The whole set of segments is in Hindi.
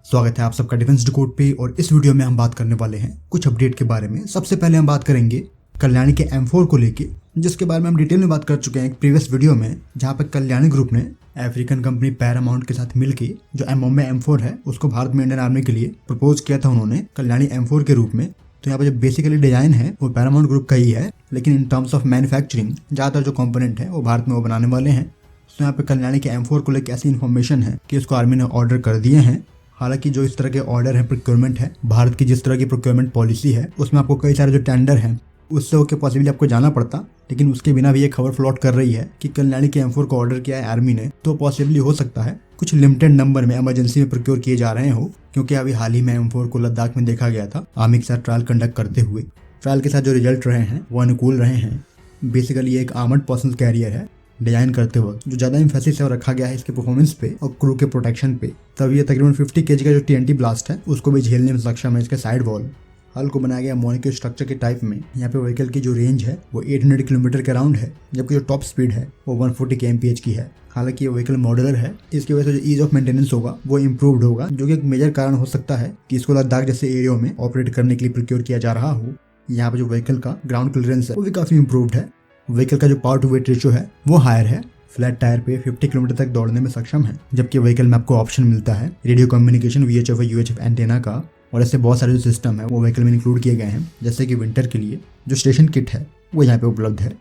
स्वागत है आप सबका डिफेंस डिकोड पे। और इस वीडियो में हम बात करने वाले हैं कुछ अपडेट के बारे में। सबसे पहले हम बात करेंगे कल्याणी के M4 को लेके, जिसके बारे में हम डिटेल में बात कर चुके हैं एक प्रीवियस वीडियो में, जहां पर कल्याणी ग्रुप ने अफ्रीकन कंपनी पैरामाउंट के साथ मिलकर जो M4 है उसको भारत में इंडियन आर्मी के लिए प्रपोज किया था उन्होंने कल्याणी M4 के रूप में। तो यहाँ पर जो बेसिकली डिजाइन है वो पैरामाउंट ग्रुप का ही है, लेकिन इन टर्म्स ऑफ मैन्युफैक्चरिंग ज्यादातर जो कंपोनेंट है वो भारत में वो बनाने वाले हैं। तो यहाँ पे कल्याणी के M4 को लेकर ऐसी इन्फॉर्मेशन है कि उसको आर्मी ने ऑर्डर कर दिए हैं। हालांकि जो इस तरह के ऑर्डर है, प्रोक्योरमेंट है, भारत की जिस तरह की प्रोक्योरमेंट पॉलिसी है उसमें आपको कई सारे जो टेंडर हैं उससे होकर पॉसिबली आपको जाना पड़ता, लेकिन उसके बिना भी ये खबर फ्लोट कर रही है कि कल्याणी के M4 को ऑर्डर किया है आर्मी ने, तो पॉसिबली हो सकता है कुछ लिमिटेड नंबर में इमरजेंसी में प्रोक्योर किए जा रहे हो। क्योंकि अभी हाल ही में M4 को लद्दाख में देखा गया था आर्मी के साथ ट्रायल कंडक्ट करते हुए। ट्रायल के साथ जो रिजल्ट रहे हैं वो अनुकूल रहे हैं। बेसिकली ये एक आर्मर्ड पर्सनल कैरियर है। डिजाइन करते वक्त जो ज्यादा एम्फेसिस है वो रखा गया है इसके परफॉर्मेंस पे और क्रू के प्रोटेक्शन पे। तब ये तकरीबन 50 kg का जो TNT ब्लास्ट है उसको भी झेलने में सक्षम है। इसके साइड वॉल हल को बनाया गया मोनिको स्ट्रक्चर के टाइप में। यहाँ पे व्हीकल की जो रेंज है वो 800 किलोमीटर के अराउंड है, जबकि जो टॉप स्पीड है वो 140 kmph की है। हालांकि ये व्हीकल मॉडुलर है, इसकी वजह से जो ईज ऑफ मेंटेनेंस होगा वो इम्प्रूव्ड होगा, जो कि एक मेजर कारण हो सकता है कि इसको लद्दाख जैसे एरिया में ऑपरेट करने के लिए प्रोक्योर किया जा रहा हो। यहाँ पे जो व्हीकल का ग्राउंड क्लियरेंस है वो भी काफी इम्प्रूव्ड है। व्हीकल का जो पावर टू वेट रेशियो है वो हायर है। फ्लैट टायर पे 50 किलोमीटर तक दौड़ने में सक्षम है, जबकि व्हीकल में आपको ऑप्शन मिलता है रेडियो कम्युनिकेशन VHF और UHF एंटेना का। और ऐसे बहुत सारे जो सिस्टम है वो व्हीकल में इंक्लूड किए गए हैं, जैसे कि विंटर के लिए जो स्टेशन किट है वो यहाँ पे उपलब्ध है।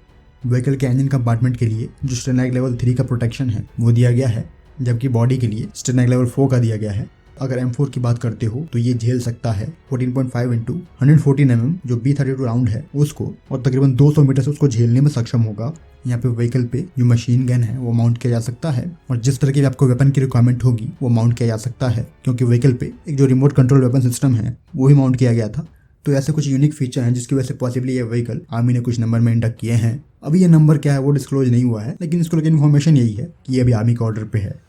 व्हीकल के इंजन कंपार्टमेंट के लिए जो स्टेनाइक लेवल 3 का प्रोटेक्शन है वो दिया गया है, जबकि बॉडी के लिए स्टेनाइक लेवल 4 का दिया गया है। अगर M4 की बात करते हो तो ये झेल सकता है 14.5 × 114 mm जो B32 राउंड है उसको, और तकरीबन 200 मीटर से उसको झेलने में सक्षम होगा। यहाँ पे व्हीकल पे जो मशीन गन है वो माउंट किया जा सकता है, और जिस तरह की आपको वेपन की रिक्वायरमेंट होगी वो माउंट किया जा सकता है, क्योंकि व्हीकल पे एक जो रिमोट कंट्रोल वेपन सिस्टम है वो भी माउंट किया गया था। तो ऐसे कुछ यूनिक फीचर हैं जिसकी वजह से पॉसिबली ये व्हीकल आर्मी ने कुछ नंबर में इंडक्ट किए हैं। अभी ये नंबर क्या है वो डिस्क्लोज नहीं हुआ है, लेकिन इसको लेकर इन्फॉर्मेशन यही है कि ये अभी आर्मी के ऑर्डर पे है।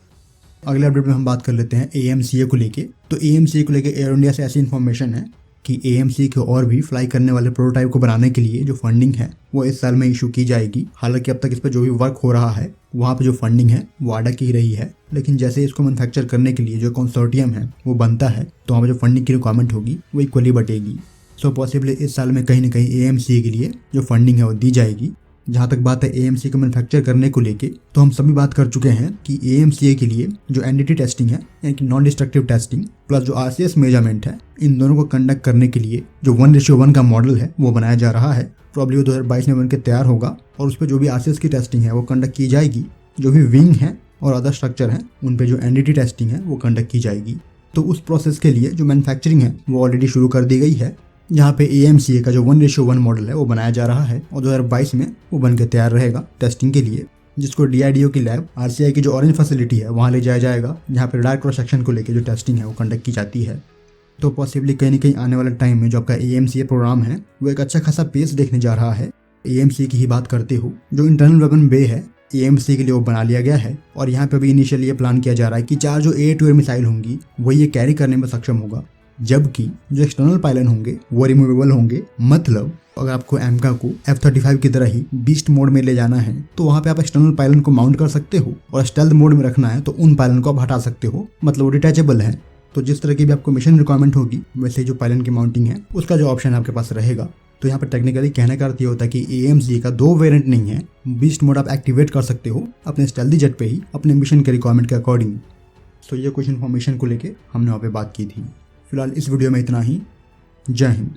अगले अपडेट में हम बात कर लेते हैं AMCA को लेके। तो AMCA को लेके एयर इंडिया से ऐसी इन्फॉर्मेशन है कि AMCA के और भी फ्लाई करने वाले प्रोटोटाइप को बनाने के लिए जो फंडिंग है वो इस साल में इशू की जाएगी। हालांकि अब तक इस पर जो भी वर्क हो रहा है वहाँ पे जो फंडिंग है वो ADA की रही है, लेकिन जैसे इसको मैन्युफैक्चर करने के लिए जो कंसोर्टियम है वो बनता है तो वहाँ पे जो फंडिंग की रिक्वायरमेंट होगी वो इक्वली बटेगी। सो पॉसिबली इस साल में कहीं ना कहीं AMCA के लिए जो फंडिंग है वो दी जाएगी। जहाँ तक बात है AMCA को मैन्युफैक्चर करने को लेके, तो हम सभी बात कर चुके हैं कि AMCA के लिए जो NDT टेस्टिंग है यानी कि नॉन डिस्ट्रक्टिव टेस्टिंग प्लस जो RCS मेजरमेंट है, इन दोनों को कंडक्ट करने के लिए जो 1:1 का मॉडल है वो बनाया जा रहा है। प्रॉब्ली वो 2022 में बनकर तैयार होगा और उस पर जो भी RCS की टेस्टिंग है वो कंडक्ट की जाएगी। जो भी विंग है और अदर स्ट्रक्चर है उन पर जो NDT टेस्टिंग है वो कंडक्ट की जाएगी। तो उस प्रोसेस के लिए जो मैन्युफैक्चरिंग है वो ऑलरेडी शुरू कर दी गई है। यहाँ पे AMCA का जो 1:1 मॉडल है वो बनाया जा रहा है और 2022 में वो बनकर तैयार रहेगा टेस्टिंग के लिए, जिसको DRDO की लैब RCI की जो ऑरेंज फैसिलिटी है वहाँ ले जाया जाएगा, जहाँ पे रडार क्रॉस सेक्शन को लेकर जो टेस्टिंग है वो कंडक्ट की जाती है। तो पॉसिबली कहीं ना कहीं आने वाले टाइम में जो आपका AMCA प्रोग्राम है वो एक अच्छा खासा पेस देखने जा रहा है। AMCA की ही बात करते हो, जो इंटरनल वेपन बे है AMCA के लिए वो बना लिया गया है, और यहाँ पे अभी इनिशियली ये प्लान किया जा रहा है कि 4 जो एयर-टू-एयर मिसाइल होंगी वो ये कैरी करने में सक्षम होगा, जबकि जो एक्सटर्नल पायलन होंगे वो रिमूवेबल होंगे। मतलब अगर आपको एमका को F-35 की तरह ही बीस्ट मोड में ले जाना है तो वहाँ पे आप एक्सटर्नल पायलन को माउंट कर सकते हो, और स्टेल्थ मोड में रखना है तो उन पायलन को आप हटा सकते हो, मतलब वो डिटैचेबल है। तो जिस तरह की भी आपको मिशन रिक्वायरमेंट होगी वैसे जो पायलन की माउंटिंग है उसका जो ऑप्शन आपके पास रहेगा। तो यहाँ पर टेक्निकली कहने का अर्थ ये होता है कि AMCA का 2 वेरिएंट नहीं है। बीस्ट मोड आप एक्टिवेट कर सकते हो अपने स्टेल्थी जेट पे ही अपने मिशन के रिक्वायरमेंट के अकॉर्डिंग। तो ये कुछ इन्फॉर्मेशन को लेके हमने वहाँ पे बात की थी। फिलहाल इस वीडियो में इतना ही। जय हिंद।